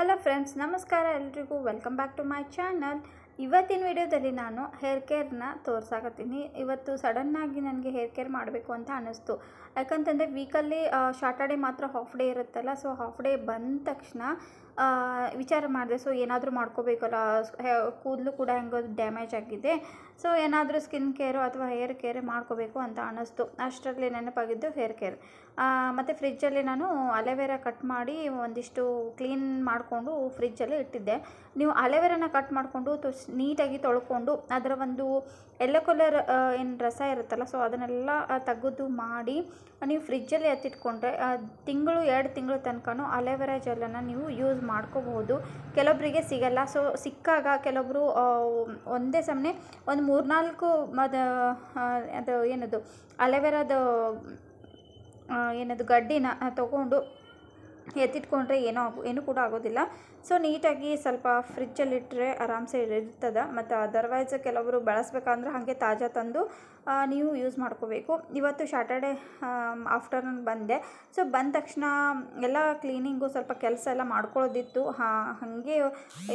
Hello friends, ನಮಸ್ಕಾರ ಎಲ್ರಿಗೂ. Welcome back to my channel. ಇವತ್ತಿನ ವಿಡಿಯೋದಲ್ಲಿ ನಾನು ಹೇರ್ ಕೇರ್ನ ತೋರ್ಸಾಕತ್ತೀನಿ. ಇವತ್ತು ಸಡನ್ನಾಗಿ ನನಗೆ ಹೇರ್ ಕೇರ್ ಮಾಡಬೇಕು ಅಂತ ಅನ್ನಿಸ್ತು. ಯಾಕಂತಂದರೆ ವೀಕಲ್ಲಿ ಸಾಟರ್ಡೇ ಮಾತ್ರ ಹಾಫ್ ಡೇ ಇರುತ್ತಲ್ಲ. ಸೊ ಹಾಫ್ ಡೇ ಬಂದ ತಕ್ಷಣ ವಿಚಾರ ಮಾಡಿದೆ, ಸೊ ಏನಾದರೂ ಮಾಡ್ಕೋಬೇಕಲ್ಲ, ಕೂದಲು ಕೂಡ ಹೆಂಗೋ ಡ್ಯಾಮೇಜ್ ಆಗಿದೆ. ಸೊ ಏನಾದರೂ ಸ್ಕಿನ್ ಕೇರು ಅಥವಾ ಹೇರ್ ಕೇರ್ ಮಾಡ್ಕೋಬೇಕು ಅಂತ ಅನ್ನಿಸ್ತು. ಅಷ್ಟರಲ್ಲಿ ನೆನಪಾಗಿದ್ದು ಹೇರ್ ಕೇರ್. ಮತ್ತು ಫ್ರಿಜ್ಜಲ್ಲಿ ನಾನು ಅಲೆವೆರಾ ಕಟ್ ಮಾಡಿ ಒಂದಿಷ್ಟು ಕ್ಲೀನ್ ಮಾಡಿಕೊಂಡು ಫ್ರಿಜ್ಜಲ್ಲಿ ಇಟ್ಟಿದ್ದೆ. ನೀವು ಅಲೆವೆರಾನ ಕಟ್ ಮಾಡಿಕೊಂಡು ನೀಟಾಗಿ ತೊಳ್ಕೊಂಡು ಅದರ ಒಂದು ಯೆಲ್ಲೋ ಕಲರ್ ಏನು ರಸ ಇರುತ್ತಲ್ಲ, ಸೊ ಅದನ್ನೆಲ್ಲ ತೆಗೆದು ಮಾಡಿ ನೀವು ಫ್ರಿಜ್ಜಲ್ಲಿ ಎತ್ತಿಟ್ಕೊಂಡ್ರೆ ತಿಂಗಳು 2 ತಿಂಗಳ ತನಕನೂ ಅಲೆವೆರಾ ಜೆಲ್ಲನ್ನು ನೀವು ಯೂಸ್ ಮಾಡ್ಕೋಬಹುದು. ಕೆಲವೊಬ್ಬರಿಗೆ ಸಿಗಲ್ಲ. ಸೊ ಸಿಕ್ಕಾಗ ಕೆಲವೊಬ್ಬರು ಒಂದೇ ಸಮನೆ ಒಂದು 3-4 ಅದು ಏನದು ಅಲೆವೆರಾದ ಗಡ್ಡಿನ ತೊಗೊಂಡು ಎತ್ತಿಟ್ಕೊಂಡ್ರೆ ಏನೂ ಕೂಡ ಆಗೋದಿಲ್ಲ. ಸೊ ನೀಟಾಗಿ ಸ್ವಲ್ಪ ಫ್ರಿಜ್ಜಲ್ಲಿಟ್ಟರೆ ಆರಾಮ್ಸೆ ಇರ್ತದೆ. ಮತ್ತು ಅದರ್ವೈಸ್ ಕೆಲವರು ಬಳಸ್ಬೇಕಂದ್ರೆ ಹಾಗೆ ತಾಜಾ ತಂದು ನೀವು ಯೂಸ್ ಮಾಡ್ಕೋಬೇಕು. ಇವತ್ತು ಸಾಟರ್ಡೇ ಆಫ್ಟರ್ನೂನ್ ಬಂದೆ. ಸೊ ಬಂದ ತಕ್ಷಣ ಎಲ್ಲ ಕ್ಲೀನಿಂಗು ಸ್ವಲ್ಪ ಕೆಲಸ ಎಲ್ಲ ಮಾಡ್ಕೊಳ್ಳೋದಿತ್ತು. ಹಾಗೆ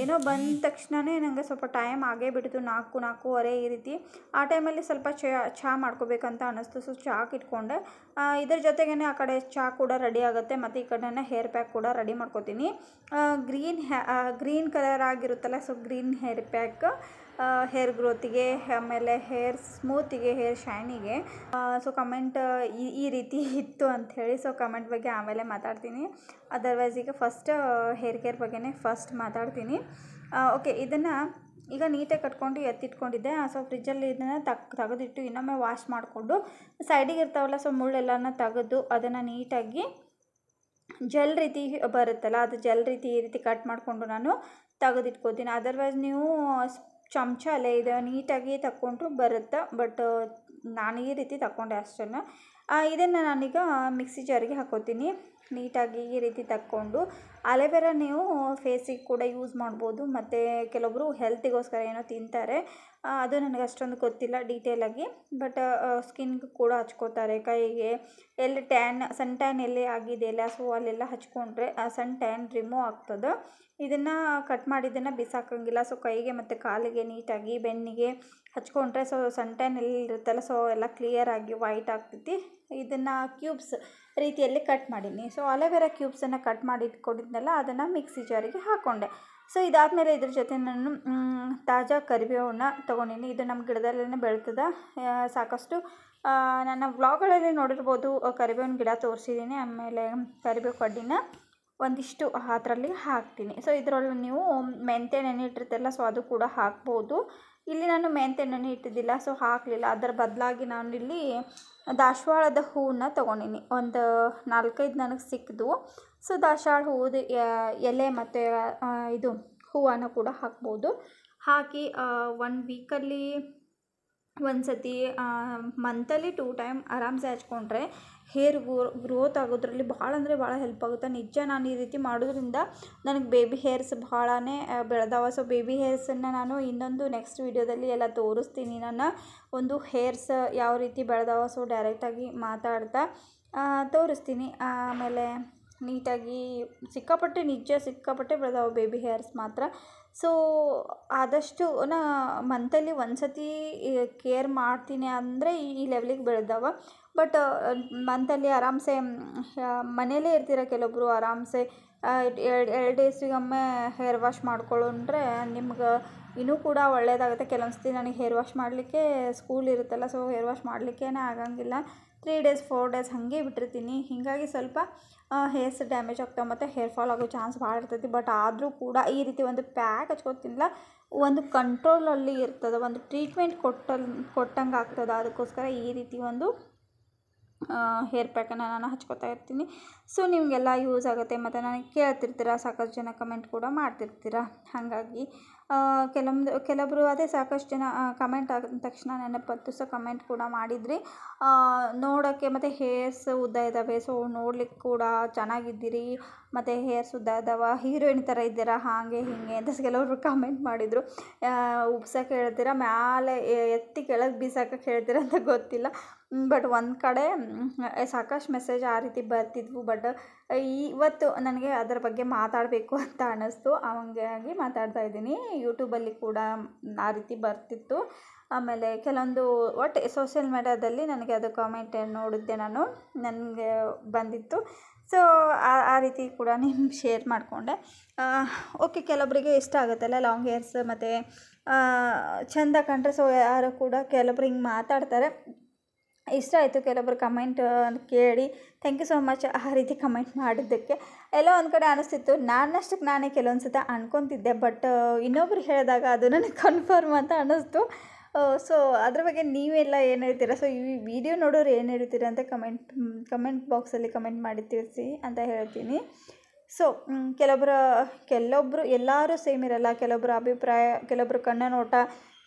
ಏನೋ ಬಂದ ತಕ್ಷಣವೇ ನನಗೆ ಸ್ವಲ್ಪ ಟೈಮ್ ಆಗೇ ಬಿಡ್ತು, 4-4:15 ಈ ರೀತಿ. ಆ ಟೈಮಲ್ಲಿ ಸ್ವಲ್ಪ ಚಹಾ ಮಾಡ್ಕೋಬೇಕಂತ ಅನ್ನಿಸ್ತು. ಸೊ ಚಾಕ್ಕೆ ಇಟ್ಕೊಂಡೆ. ಇದ್ರ ಜೊತೆಗೇ ಆ ಕಡೆ ಚಹಾ ಕೂಡ ರೆಡಿ ಆಗುತ್ತೆ, ಮತ್ತು ಈ ಕಡೆನೇ ಹೇರ್ ಪ್ಯಾಕ್ ಕೂಡ ರೆಡಿ ಮಾಡ್ಕೋತೀನಿ. ಗ್ರೀನ್ ಕಲರ್ ಆಗಿರುತ್ತಲ್ಲ, so green hair pack hair ಗ್ರೋತಿಗೆ, ಆಮೇಲೆ ಹೇರ್ ಸ್ಮೂತಿಗೆ, ಹೇರ್ ಶೈನಿಗೆ. ಸೊ ಕಮೆಂಟ್ ಈ ರೀತಿ ಇತ್ತು ಅಂಥೇಳಿ. ಸೊ ಕಮೆಂಟ್ ಬಗ್ಗೆ ಆಮೇಲೆ ಮಾತಾಡ್ತೀನಿ. ಅದರ್ವೈಸ್ ಈಗ ಫಸ್ಟ್ ಹೇರ್ ಕೇರ್ ಬಗ್ಗೆನೇ ಫಸ್ಟ್ ಮಾತಾಡ್ತೀನಿ. ಓಕೆ, ಇದನ್ನು ಈಗ ನೀಟಾಗಿ ಕಟ್ಕೊಂಡು ಎತ್ತಿಟ್ಕೊಂಡಿದ್ದೆ. ಸೊ ಫ್ರಿಜ್ಜಲ್ಲಿ ಇದನ್ನು ತೆಗೆದಿಟ್ಟು ಇನ್ನೊಮ್ಮೆ ವಾಶ್ ಮಾಡಿಕೊಂಡು ಸೈಡಿಗೆ ಇರ್ತಾವಲ್ಲ, ಸೊ ಮುಳ್ಳೆಲ್ಲನ ತೆಗೆದು ಅದನ್ನು ನೀಟಾಗಿ ಜೆಲ್ ರೀತಿ ಬರುತ್ತಲ್ಲ, ಅದು ಜೆಲ್ ರೀತಿ ಈ ರೀತಿ ಕಟ್ ಮಾಡಿಕೊಂಡು ನಾನು ತೆಗೆದಿಟ್ಕೋತೀನಿ. ಅದರ್ವೈಸ್ ನೀವು ಚಮಚಲ್ಲೇ ಇದು ನೀಟಾಗಿ ತಗೊಂಡ್ರು ಬರುತ್ತೆ. ಬಟ್ ನಾನು ಈ ರೀತಿ ತಗೊಂಡೆ ಅಷ್ಟೇ. ಇದನ್ನು ನಾನೀಗ ಮಿಕ್ಸಿ ಜಾರಿಗೆ ಹಾಕೋತೀನಿ. ನೀಟಾಗಿ ಈ ರೀತಿ ತಕ್ಕೊಂಡು ಅಲೆವೆರಾ ನೀವು ಫೇಸಿಗೆ ಕೂಡ ಯೂಸ್ ಮಾಡ್ಬೋದು. ಮತ್ತು ಕೆಲವೊಬ್ಬರು ಹೆಲ್ತಿಗೋಸ್ಕರ ಏನೋ ತಿಂತಾರೆ, ಅದು ನನಗೆ ಅಷ್ಟೊಂದು ಗೊತ್ತಿಲ್ಲ ಡೀಟೇಲಾಗಿ. ಬಟ್ ಸ್ಕಿನ್ಗೆ ಕೂಡ ಹಚ್ಕೋತಾರೆ, ಕೈಗೆ ಎಲ್ಲಿ ಸನ್ ಟ್ಯಾನ್ ಎಲ್ಲಿ ಆಗಿದೆಯಲ್ಲ, ಸೊ ಅಲ್ಲೆಲ್ಲ ಹಚ್ಕೊಂಡ್ರೆ ಸನ್ ಟ್ಯಾನ್ ರಿಮೂವ್ ಆಗ್ತದೆ. ಇದನ್ನು ಕಟ್ ಮಾಡಿದ್ದನ್ನು ಬಿಸಾಕೋಂಗಿಲ್ಲ. ಸೊ ಕೈಗೆ ಮತ್ತು ಕಾಲಿಗೆ ನೀಟಾಗಿ ಬೆನ್ನಿಗೆ ಹಚ್ಕೊಂಡ್ರೆ ಸೊ ಸನ್ ಟ್ಯಾನ್ ಎಲ್ಲಿ ಇರುತ್ತಲ್ಲ, ಸೊ ಎಲ್ಲ ಕ್ಲಿಯರಾಗಿ ವೈಟ್ ಆಗ್ತೈತಿ. ಇದನ್ನು ಕ್ಯೂಬ್ಸ್ ರೀತಿಯಲ್ಲಿ ಕಟ್ ಮಾಡೀನಿ. ಸೊ ಅಲೆವೆರಾ ಕ್ಯೂಬ್ಸನ್ನು ಕಟ್ ಮಾಡಿ ಇಟ್ಕೊಂಡಿದ್ನಲ್ಲ, ಅದನ್ನು ಮಿಕ್ಸಿ ಜಾರಿಗೆ ಹಾಕ್ಕೊಂಡೆ. ಸೊ ಇದಾದಮೇಲೆ ಇದ್ರ ಜೊತೆ ನಾನು ತಾಜಾ ಕರಿಬೇವನ್ನ ತೊಗೊಂಡಿನಿ. ಇದು ನಮ್ಮ ಗಿಡದಲ್ಲೇ ಬೆಳ್ತದೆ. ಸಾಕಷ್ಟು ನನ್ನ ವ್ಲಾಗ್ಗಳಲ್ಲಿ ನೋಡಿರ್ಬೋದು, ಕರಿಬೇವಿನ ಗಿಡ ತೋರಿಸಿದ್ದೀನಿ. ಆಮೇಲೆ ಕರಿಬೇವು ಕಡ್ಡಿನ ಒಂದಿಷ್ಟು ಅದರಲ್ಲಿ ಹಾಕ್ತೀನಿ. ಸೊ ಇದರೊಳಗೆ ನೀವು ಮೆಂತ್ಯ ನೆನೆ ಇಟ್ಟಿರ್ತೀರಲ್ಲ, ಸೊ ಅದು ಕೂಡ ಹಾಕ್ಬೋದು. ಇಲ್ಲಿ ನಾನು ಮೆಂತ್ಯ ನೆನೆ ಇಟ್ಟಿದ್ದಿಲ್ಲ, ಸೊ ಹಾಕಲಿಲ್ಲ. ಅದರ ಬದಲಾಗಿ ನಾನು ಇಲ್ಲಿ ದಾಸವಾಳದ ಹೂವನ್ನ ತೊಗೊಂಡಿನಿ. ಒಂದು 4-5 ನನಗೆ ಸಿಕ್ಕಿದ್ವು. ಸೊ ದಾಸವಾಳ ಹೂವುದು ಎಲೆ ಮತ್ತು ಇದು ಹೂವನ್ನು ಕೂಡ ಹಾಕ್ಬೋದು. ಹಾಕಿ 1 ವೀಕಲ್ಲಿ ಒಂದ್ಸತಿ, ಮಂತಲ್ಲಿ 2 ಟೈಮ್ ಆರಾಮ್ಸೆ ಹಚ್ಕೊಂಡ್ರೆ ಹೇರ್ ಗ್ರೋತ್ ಆಗೋದ್ರಲ್ಲಿ ಭಾಳ ಅಂದರೆ ಭಾಳ ಹೆಲ್ಪ್ ಆಗುತ್ತೆ. ನಿಜ, ನಾನು ಈ ರೀತಿ ಮಾಡೋದ್ರಿಂದ ನನಗೆ ಬೇಬಿ ಹೇರ್ಸ್ ಭಾಳನೇ ಬೆಳೆದಾವ. ಸೊ ಬೇಬಿ ಹೇರ್ಸನ್ನು ನಾನು ಇನ್ನೊಂದು ನೆಕ್ಸ್ಟ್ ವೀಡಿಯೋದಲ್ಲಿ ಎಲ್ಲ ತೋರಿಸ್ತೀನಿ. ನನ್ನ ಒಂದು ಹೇರ್ಸ್ ಯಾವ ರೀತಿ ಬೆಳೆದಾವ, ಸೊ ಡೈರೆಕ್ಟಾಗಿ ಮಾತಾಡ್ತಾ ತೋರಿಸ್ತೀನಿ. ಆಮೇಲೆ ನೀಟಾಗಿ ಸಿಕ್ಕಾಪಟ್ಟೆ ಬೆಳೆದಾವೆ ಬೇಬಿ ಹೇರ್ಸ್ ಮಾತ್ರ. ಸೊ ಆದಷ್ಟು ಮಂತಲ್ಲಿ ಒಂದ್ಸತಿ ಕೇರ್ ಮಾಡ್ತೀನಿ ಅಂದರೆ ಈ ಲೆವೆಲಿಗೆ ಬೆಳೆದಾವ. ಬಟ್ ಮಂತಲ್ಲಿ ಆರಾಮ್ಸೆ ಮನೇಲೇ ಇರ್ತೀರ ಕೆಲವೊಬ್ಬರು, ಆರಾಮ್ಸೆ 2 ಡೇಸಿಗೊಮ್ಮೆ ಹೇರ್ ವಾಶ್ ಮಾಡ್ಕೊಳ್ಳೋಂಡ್ರೆ ನಿಮ್ಗೆ ಇನ್ನೂ ಕೂಡ ಒಳ್ಳೆಯದಾಗುತ್ತೆ. ಕೆಲವೊಂದು ಸತಿ ನನಗೆ ಹೇರ್ ವಾಶ್ ಮಾಡಲಿಕ್ಕೆ ಸ್ಕೂಲ್ ಇರುತ್ತಲ್ಲ, ಸೊ ಹೇರ್ ವಾಶ್ ಮಾಡಲಿಕ್ಕೇ ಆಗಂಗಿಲ್ಲ. 3 ಡೇಸ್ 4 ಡೇಸ್ ಹಾಗೆ ಬಿಟ್ಟಿರ್ತೀನಿ. ಹೀಗಾಗಿ ಸ್ವಲ್ಪ ಹೇರ್ಸ್ ಡ್ಯಾಮೇಜ್ ಆಗ್ತಾವೆ ಮತ್ತು ಹೇರ್ ಫಾಲ್ ಆಗೋ ಚಾನ್ಸ್ ಭಾಳ ಇರ್ತೈತಿ. ಬಟ್ ಆದರೂ ಕೂಡ ಈ ರೀತಿ ಒಂದು ಪ್ಯಾಕ್ ಹಚ್ಕೋತಿಲ್ಲ, ಒಂದು ಕಂಟ್ರೋಲಲ್ಲಿ ಇರ್ತದೆ, ಒಂದು ಟ್ರೀಟ್ಮೆಂಟ್ ಕೊಟ್ಟಂಗೆ ಆಗ್ತದೆ. ಅದಕ್ಕೋಸ್ಕರ ಈ ರೀತಿ ಒಂದು ಹೇರ್ ಪ್ಯಾಕನ್ನು ನಾನು ಹಚ್ಕೋತಾ ಇರ್ತೀನಿ. ಸೊ ನಿಮಗೆಲ್ಲ ಯೂಸ್ ಆಗುತ್ತೆ. ಮತ್ತು ನನಗೆ ಕೇಳ್ತಿರ್ತೀರ, ಸಾಕಷ್ಟು ಜನ ಕಮೆಂಟ್ ಕೂಡ ಮಾಡ್ತಿರ್ತೀರ. ಹಾಗಾಗಿ ಕೆಲವೊಬ್ಬರು ಅದೇ ಸಾಕಷ್ಟು ಜನ ಕಮೆಂಟ್ ಆಗಿದ ತಕ್ಷಣ ನೆನಪತ್ತು. ಸೊ ಕಮೆಂಟ್ ಕೂಡ ಮಾಡಿದ್ರಿ ನೋಡೋಕ್ಕೆ. ಮತ್ತು ಹೇರ್ಸ್ ಉದ್ದ ಇದ್ದಾವೆ, ಸೊ ನೋಡ್ಲಿಕ್ಕೆ ಕೂಡ ಚೆನ್ನಾಗಿದ್ದೀರಿ, ಮತ್ತು ಹೇರ್ಸ್ ಉದ್ದ ಇದ್ದಾವೆ, ಹೀರೋಯಿನ್ ಥರ ಇದ್ದೀರಾ, ಹಾಗೆ ಹೀಗೆ ಅಂತ ಕೆಲವರು ಕಮೆಂಟ್ ಮಾಡಿದರು. ಉಬ್ಸೋಕೆ ಹೇಳ್ತೀರಾ, ಮ್ಯಾಲೆ ಎತ್ತಿ ಕೆಳಗೆ ಬೀಸಾಕಕ್ಕೆ ಹೇಳ್ತೀರ ಅಂತ ಗೊತ್ತಿಲ್ಲ. ಬಟ್ ಒಂದು ಕಡೆ ಸಾಕಷ್ಟು ಮೆಸೇಜ್ ಆ ರೀತಿ ಬರ್ತಿದ್ವು. ಬಟ್ ಇವತ್ತು ನನಗೆ ಅದರ ಬಗ್ಗೆ ಮಾತಾಡಬೇಕು ಅಂತ ಅನ್ನಿಸ್ತು, ಹಂಗಾಗಿ ಮಾತಾಡ್ತಾ ಇದ್ದೀನಿ. ಯೂಟ್ಯೂಬಲ್ಲಿ ಕೂಡ ಆ ರೀತಿ ಬರ್ತಿತ್ತು. ಆಮೇಲೆ ಕೆಲವೊಂದು ಒಟ್ಟು ಸೋಷಿಯಲ್ ಮೀಡ್ಯಾದಲ್ಲಿ ನನಗೆ ಅದು ಕಾಮೆಂಟ್ ನೋಡಿದ್ದೆ, ನನಗೆ ಬಂದಿತ್ತು. ಸೊ ಆ ರೀತಿ ಕೂಡ ನಿಮ್ಗೆ ಶೇರ್ ಮಾಡಿಕೊಂಡೆ. ಓಕೆ, ಕೆಲವೊಬ್ಬರಿಗೆ ಇಷ್ಟ ಆಗುತ್ತಲ್ಲ ಲಾಂಗ್ ಹೇರ್ಸ್ ಮತ್ತು ಚೆಂದ ಕಂಡ್ರೆ. ಸೊ ಯಾರು ಕೂಡ ಕೆಲವೊಬ್ರು ಹಿಂಗೆ ಮಾತಾಡ್ತಾರೆ, ಇಷ್ಟ ಆಯಿತು. ಕೆಲವೊಬ್ರು ಕಮೆಂಟ್ ಕೇಳಿ ಥ್ಯಾಂಕ್ ಯು ಸೋ ಮಚ್ ಆ ರೀತಿ ಕಮೆಂಟ್ ಮಾಡಿದ್ದಕ್ಕೆ. ಎಲ್ಲೋ ಒಂದು ಕಡೆ ಅನ್ನಿಸ್ತಿತ್ತು, ನಾನಷ್ಟಕ್ಕೆ ನಾನೇ ಕೆಲವೊಂದು ಸತ ಅನ್ಕೊತಿದ್ದೆ, ಬಟ್ ಇನ್ನೊಬ್ರು ಹೇಳಿದಾಗ ಅದು ನನಗೆ ಕನ್ಫರ್ಮ್ ಅಂತ ಅನ್ನಿಸ್ತು. ಸೊ ಅದ್ರ ಬಗ್ಗೆ ನೀವೆಲ್ಲ ಏನು ಹೇಳ್ತೀರಾ? ಸೊ ಈ ವಿಡಿಯೋ ನೋಡೋರು ಏನು ಹೇಳ್ತೀರಾ ಅಂತ ಕಮೆಂಟ್ ಬಾಕ್ಸಲ್ಲಿ ಕಮೆಂಟ್ ಮಾಡಿ ತಿಳಿಸಿ ಅಂತ ಹೇಳ್ತೀನಿ. ಸೊ ಕೆಲವೊಬ್ಬರು ಎಲ್ಲರೂ ಸೇಮ್ ಇರಲ್ಲ. ಕೆಲವೊಬ್ಬರ ಅಭಿಪ್ರಾಯ, ಕೆಲವೊಬ್ಬರು ಕಣ್ಣ ನೋಟ,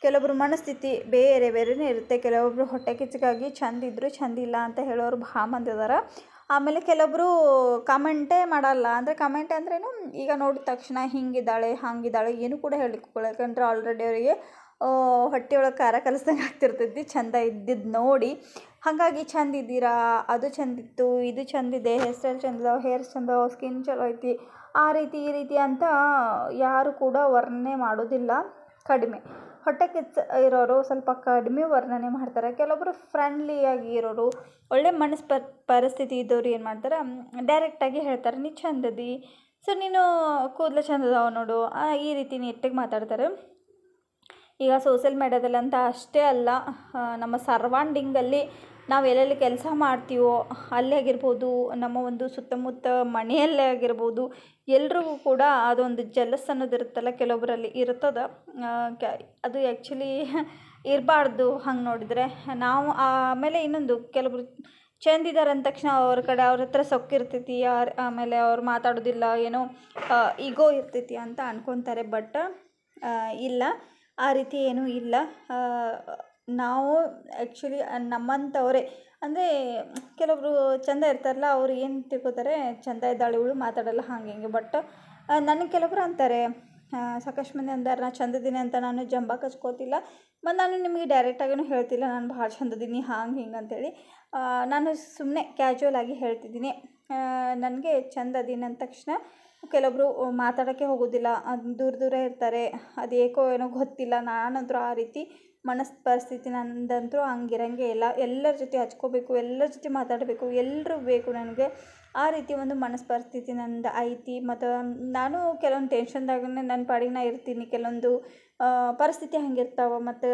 ಕೆಲವೊಬ್ಬರು ಮನಸ್ಥಿತಿ ಬೇರೆ ಬೇರೆಯೇ ಇರುತ್ತೆ. ಕೆಲವೊಬ್ಬರು ಹೊಟ್ಟೆ ಕಿಚ್ಚಿಗಾಗಿ ಚಂದಿದ್ರು ಚಂದಿಲ್ಲ ಅಂತ ಹೇಳೋರು ಭಾಳ ಮಂದಿ ಇದ್ದಾರೆ. ಆಮೇಲೆ ಕೆಲವೊಬ್ಬರು ಕಮೆಂಟೇ ಮಾಡಲ್ಲ. ಅಂದರೆ ಕಮೆಂಟ್ ಅಂದ್ರೇನು, ಈಗ ನೋಡಿದ ತಕ್ಷಣ ಹಿಂಗಿದ್ದಾಳೆ ಹಾಗಿದ್ದಾಳೆ ಏನು ಕೂಡ ಹೇಳಿಕೊಳ್ಳ, ಯಾಕಂದ್ರೆ ಆಲ್ರೆಡಿ ಅವರಿಗೆ ಹೊಟ್ಟೆಯೊಳಗೆ ಖಾರ ಕಲಿಸ್ದಂಗೆ ಆಗ್ತಿರ್ತೈತಿ ಚಂದ ಇದ್ದಿದ್ದು ನೋಡಿ. ಹಾಗಾಗಿ ಚಂದ ಇದ್ದೀರಾ, ಅದು ಚಂದಿತ್ತು, ಇದು ಚಂದಿದೆ, ಹೇರ್ ಸ್ಟೈಲ್ ಚಂದಿದಾವೆ, ಹೇರ್ಸ್ ಚಂದ, ಸ್ಕಿನ್ ಚಲೋ ಐತಿ, ಆ ರೀತಿ ಈ ರೀತಿ ಅಂತ ಯಾರು ಕೂಡ ವರ್ಣನೆ ಮಾಡೋದಿಲ್ಲ. ಕಡಿಮೆ ಹೊಟ್ಟೆ ಕಿಚ್ಚು ಇರೋರು ಸ್ವಲ್ಪ ಕಡಿಮೆ ವರ್ಣನೆ ಮಾಡ್ತಾರೆ. ಕೆಲವೊಬ್ಬರು ಫ್ರೆಂಡ್ಲಿಯಾಗಿ ಇರೋರು, ಒಳ್ಳೆ ಪರಿಸ್ಥಿತಿ ಇದ್ದವ್ರು ಏನು ಮಾಡ್ತಾರೆ, ಡೈರೆಕ್ಟಾಗಿ ಹೇಳ್ತಾರೆ ನೀ ಚಂದದಿ, ಸೊ ನೀನು ಕೂದಲು ಚಂದದಾವ ನೋಡು, ಈ ರೀತಿ ನೆಟ್ಟಿಗೆ ಮಾತಾಡ್ತಾರೆ. ಈಗ ಸೋಷಿಯಲ್ ಮೀಡ್ಯಾದಲ್ಲಿ ಅಂತ ಅಷ್ಟೇ ಅಲ್ಲ, ನಮ್ಮ ಸರೌಂಡಿಂಗಲ್ಲಿ ನಾವು ಎಲ್ಲೆಲ್ಲಿ ಕೆಲಸ ಮಾಡ್ತೀವೋ ಅಲ್ಲೇ ಆಗಿರ್ಬೋದು, ನಮ್ಮ ಒಂದು ಸುತ್ತಮುತ್ತ ಮನೆಯಲ್ಲೇ ಆಗಿರ್ಬೋದು, ಎಲ್ರಿಗೂ ಕೂಡ ಅದೊಂದು ಜೆಲಸ್ ಅನ್ನೋದು ಇರುತ್ತಲ್ಲ, ಕೆಲವೊಬ್ಬರಲ್ಲಿ ಇರ್ತದೆ. ಅದು ಆ್ಯಕ್ಚುಲಿ ಇರಬಾರ್ದು ಹಂಗೆ ನೋಡಿದರೆ ನಾವು. ಆಮೇಲೆ ಇನ್ನೊಂದು, ಕೆಲವೊಬ್ರು ಚೆಂದಿದ್ದಾರೆ ಅಂದ ತಕ್ಷಣ ಅವ್ರ ಹತ್ರ ಸೊಕ್ಕಿರ್ತೈತಿ, ಆಮೇಲೆ ಅವ್ರು ಮಾತಾಡೋದಿಲ್ಲ, ಏನೋ ಈಗೋ ಇರ್ತೈತಿ ಅಂತ ಅನ್ಕೊತಾರೆ. ಬಟ್ ಇಲ್ಲ, ಆ ರೀತಿ ಏನೂ ಇಲ್ಲ. ನಾವು ಆ್ಯಕ್ಚುಲಿ ನಮ್ಮಂಥವ್ರೆ, ಅಂದರೆ ಕೆಲವೊಬ್ರು ಚೆಂದ ಇರ್ತಾರಲ್ಲ, ಅವ್ರು ಏನು ತಿಳ್ಕೊತಾರೆ, ಚೆಂದ ಇದ್ದಾಳೆ ಇವಳು ಮಾತಾಡಲ್ಲ ಹಾಗೆ ಹಿಂಗೆ. ಬಟ್ ನನಗೆ ಕೆಲವೊಬ್ರು ಅಂತಾರೆ, ಸಾಕಷ್ಟು ಮಂದಿ ಅಂದಾರೆ ನಾನು ಚಂದದೀನಿ ಅಂತ. ನಾನು ಜಂಬ ಕಚ್ಕೋತಿಲ್ಲ, ಮತ್ತು ನಾನು ನಿಮಗೆ ಡೈರೆಕ್ಟಾಗೂ ಹೇಳ್ತಿಲ್ಲ ನಾನು ಭಾಳ ಚಂದದೀನಿ ಹಾಂಗೆ ಹಿಂಗೆ ಅಂತೇಳಿ. ನಾನು ಸುಮ್ಮನೆ ಕ್ಯಾಶುವಲ್ ಆಗಿ ಹೇಳ್ತಿದ್ದೀನಿ. ನನಗೆ ಚಂದದೀನಿ ಅಂದ ತಕ್ಷಣ ಕೆಲವೊಬ್ಬರು ಮಾತಾಡೋಕ್ಕೆ ಹೋಗೋದಿಲ್ಲ, ದೂರ ಇರ್ತಾರೆ. ಅದು ಏಕೋ ಏನೋ ಗೊತ್ತಿಲ್ಲ. ನಾನಂತರೂ ಆ ರೀತಿ ಪರಿಸ್ಥಿತಿ ನಂದಂತರೂ ಹಂಗಿರಂಗೆ ಇಲ್ಲ. ಎಲ್ಲರ ಜೊತೆ ಹಚ್ಕೋಬೇಕು, ಎಲ್ಲರ ಜೊತೆ ಮಾತಾಡಬೇಕು, ಎಲ್ಲರೂ ಬೇಕು ನನಗೆ. ಆ ರೀತಿ ಒಂದು ಪರಿಸ್ಥಿತಿ ನಂದು ಐತಿ. ಮತ್ತು ನಾನು ಕೆಲವೊಂದು ಟೆನ್ಷನ್ದಾಗನೇ ನನ್ನ ಪಾಡಿಗೆ ನಾ ಇರ್ತೀನಿ. ಕೆಲವೊಂದು ಪರಿಸ್ಥಿತಿ ಹಂಗಿರ್ತಾವೆ, ಮತ್ತು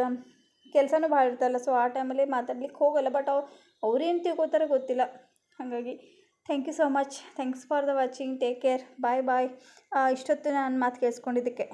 ಕೆಲಸನೂ ಭಾಳ ಇರ್ತಲ್ಲ. ಸೊ ಆ ಟೈಮಲ್ಲಿ ಮಾತಾಡ್ಲಿಕ್ಕೆ ಹೋಗಲ್ಲ. ಬಟ್ ಅವ್ರೇನು ತಿಳ್ಕೊತಾರೆ ಗೊತ್ತಿಲ್ಲ. ಹಾಗಾಗಿ thank you so much. Thanks for the watching. Take care. Bye. ಇಷ್ಟೊತ್ತು ನಾನು ಮಾತು ಕೇಳಿಸ್ಕೊಂಡಿದ್ದಕ್ಕೆ.